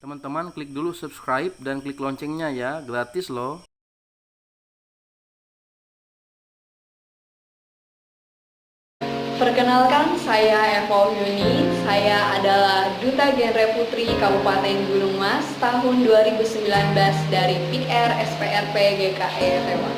Teman-teman klik dulu subscribe dan klik loncengnya ya, gratis loh. Perkenalkan, saya Eva Yuni. Saya adalah Duta Genre Putri Kabupaten Gunung Mas tahun 2019 dari PR SPRP GKE Rewa.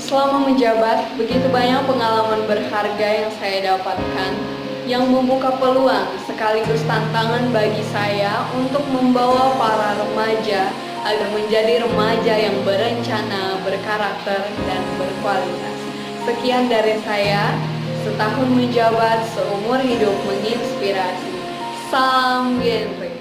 Selama menjabat, begitu banyak pengalaman berharga yang saya dapatkan yang membuka peluang sekaligus tantangan bagi saya untuk membawa para remaja agar menjadi remaja yang berencana, berkarakter, dan berkualitas. Sekian dari saya. Setahun menjabat, seumur hidup menginspirasi. Salam genre.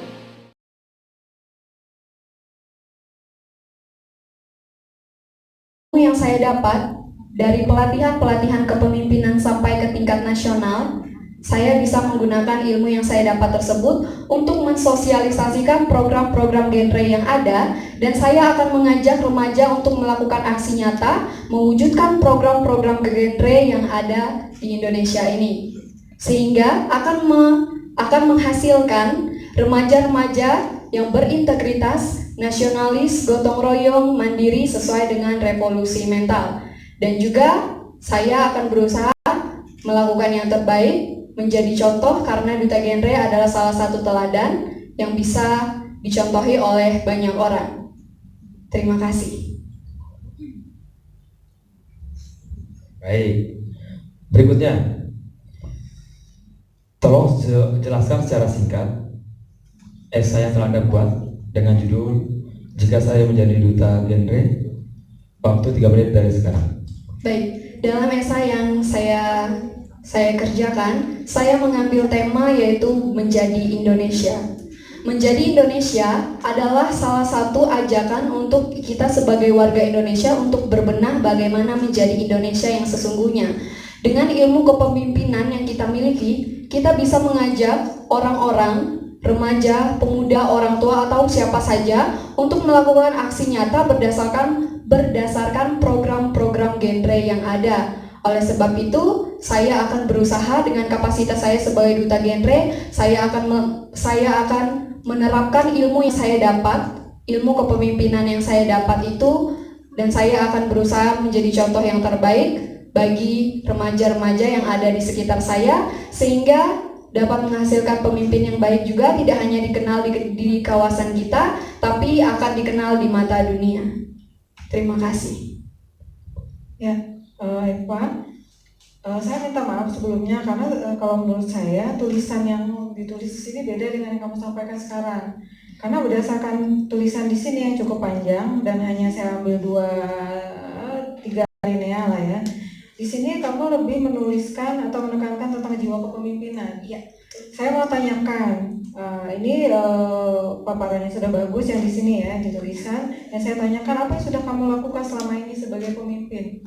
Yang saya dapat dari pelatihan-pelatihan kepemimpinan sampai ke tingkat nasional, saya bisa menggunakan ilmu yang saya dapat tersebut untuk mensosialisasikan program-program genre yang ada, dan saya akan mengajak remaja untuk melakukan aksi nyata mewujudkan program-program genre yang ada di Indonesia ini, sehingga akan menghasilkan remaja-remaja yang berintegritas, nasionalis, gotong royong, mandiri sesuai dengan revolusi mental. Dan juga saya akan berusaha melakukan yang terbaik, menjadi contoh karena Duta Genre adalah salah satu teladan yang bisa dicontohi oleh banyak orang. Terima kasih. Baik, berikutnya, tolong jelaskan secara singkat esai yang telah Anda buat dengan judul Jika Saya Menjadi Duta Genre, waktu 3 menit dari sekarang. Baik, dalam esai yang saya kerjakan, saya mengambil tema yaitu menjadi Indonesia. Menjadi Indonesia adalah salah satu ajakan untuk kita sebagai warga Indonesia untuk berbenah bagaimana menjadi Indonesia yang sesungguhnya. Dengan ilmu kepemimpinan yang kita miliki, kita bisa mengajak orang-orang, remaja, pemuda, orang tua, atau siapa saja untuk melakukan aksi nyata berdasarkan program-program genre yang ada. Oleh sebab itu, saya akan berusaha dengan kapasitas saya sebagai duta genre, saya akan menerapkan ilmu yang saya dapat, ilmu kepemimpinan yang saya dapat itu, dan saya akan berusaha menjadi contoh yang terbaik bagi remaja-remaja yang ada di sekitar saya, sehingga dapat menghasilkan pemimpin yang baik juga, tidak hanya dikenal di kawasan kita, tapi akan dikenal di mata dunia. Terima kasih. Ya, Eva, saya minta maaf sebelumnya karena kalau menurut saya tulisan yang ditulis di sini beda dengan yang kamu sampaikan sekarang. Karena berdasarkan tulisan di sini yang cukup panjang dan hanya saya ambil 2-3 alinea lah ya. Di sini kamu lebih menuliskan atau menekankan tentang jiwa kepemimpinan. Iya. Saya mau tanyakan, ini paparannya sudah bagus yang di sini ya, di tulisan. Yang saya tanyakan, apa yang sudah kamu lakukan selama ini sebagai pemimpin?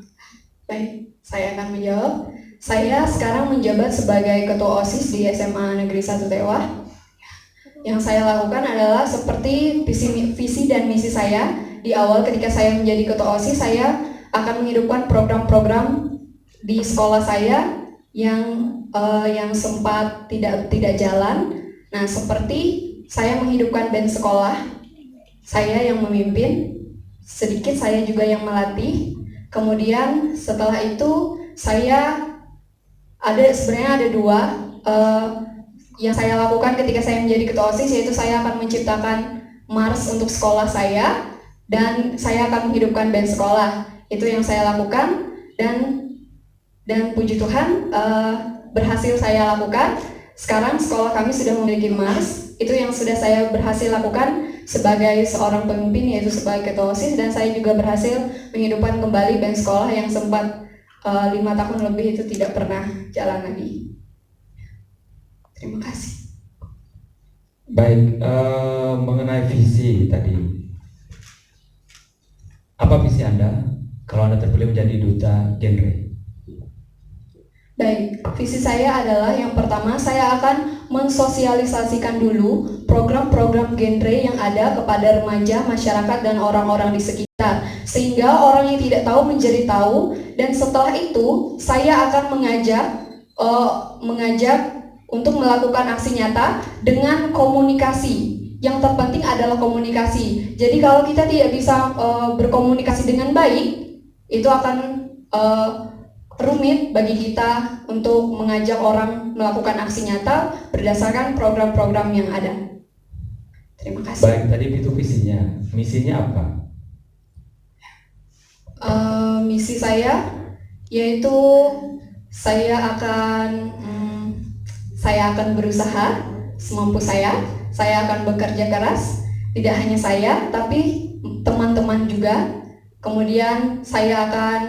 Baik, saya akan menjawab. Saya sekarang menjabat sebagai Ketua OSIS di SMA Negeri 1 Tewah. Yang saya lakukan adalah seperti visi dan misi saya. Di awal ketika saya menjadi Ketua OSIS, saya akan menghidupkan program-program di sekolah saya yang sempat tidak jalan. Nah, seperti saya menghidupkan band sekolah, saya yang memimpin, sedikit saya juga yang melatih. Kemudian setelah itu saya sebenarnya ada 2 yang saya lakukan ketika saya menjadi ketua OSIS, yaitu saya akan menciptakan mars untuk sekolah saya dan saya akan menghidupkan band sekolah. Itu yang saya lakukan, dan puji Tuhan berhasil saya lakukan. Sekarang sekolah kami sudah memiliki mars, itu yang sudah saya berhasil lakukan sebagai seorang pemimpin, yaitu sebagai ketua OSIS, dan saya juga berhasil menghidupkan kembali band sekolah yang sempat 5 tahun lebih itu tidak pernah jalan lagi. Terima kasih. Baik, mengenai visi tadi, apa visi Anda kalau Anda terpilih menjadi duta genre? Baik, visi saya adalah yang pertama, saya akan mensosialisasikan dulu program-program genre yang ada kepada remaja, masyarakat, dan orang-orang di sekitar, sehingga orang yang tidak tahu menjadi tahu. Dan setelah itu saya akan mengajak untuk melakukan aksi nyata dengan komunikasi yang terpenting adalah komunikasi. Jadi kalau kita tidak bisa berkomunikasi dengan baik, itu akan rumit bagi kita untuk mengajak orang melakukan aksi nyata berdasarkan program-program yang ada. Terima kasih. Baik, tadi itu visinya. Misinya apa? Misi saya yaitu saya akan berusaha semampu saya akan bekerja keras, tidak hanya saya tapi teman-teman juga. Kemudian saya akan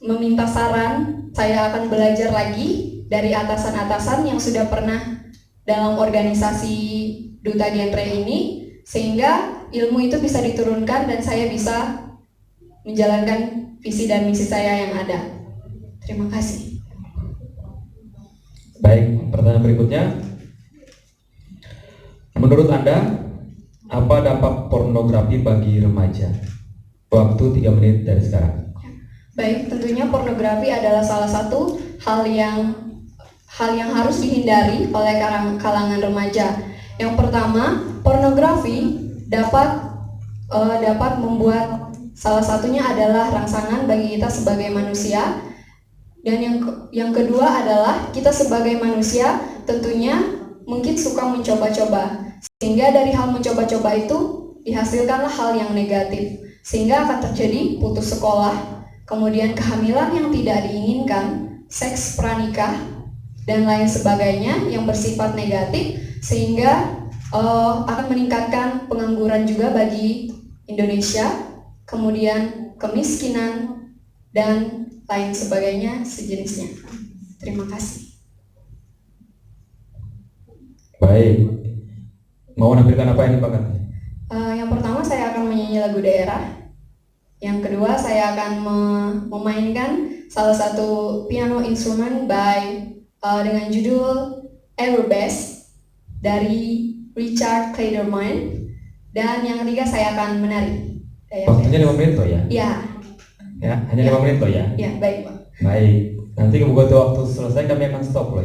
meminta saran, saya akan belajar lagi dari atasan-atasan yang sudah pernah dalam organisasi Duta Genre ini, sehingga ilmu itu bisa diturunkan dan saya bisa menjalankan visi dan misi saya yang ada. Terima kasih. Baik, pertanyaan berikutnya. Menurut Anda, apa dampak pornografi bagi remaja? Waktu 3 menit dari sekarang. Baik, tentunya pornografi adalah salah satu hal yang harus dihindari oleh kalangan remaja. Yang pertama, pornografi dapat membuat, salah satunya adalah rangsangan bagi kita sebagai manusia. Dan yang kedua adalah kita sebagai manusia tentunya mungkin suka mencoba-coba, sehingga dari hal mencoba-coba itu dihasilkanlah hal yang negatif, sehingga akan terjadi putus sekolah, kemudian kehamilan yang tidak diinginkan, seks pranikah, dan lain sebagainya yang bersifat negatif, sehingga akan meningkatkan pengangguran juga bagi Indonesia, kemudian kemiskinan, dan lain sebagainya sejenisnya. Terima kasih. Baik, mau menampilkan apa ini bakatnya? Yang pertama saya akan menyanyi lagu daerah. Yang kedua saya akan memainkan salah satu piano instrumen dengan judul Everbest dari Richard Clayderman. Dan yang ketiga saya akan menari. Waktunya 5 menit toh ya? Ya. Ya, hanya 5 menit toh ya? Ya, baik Pak. Baik, nanti begitu waktu selesai kami akan stop loh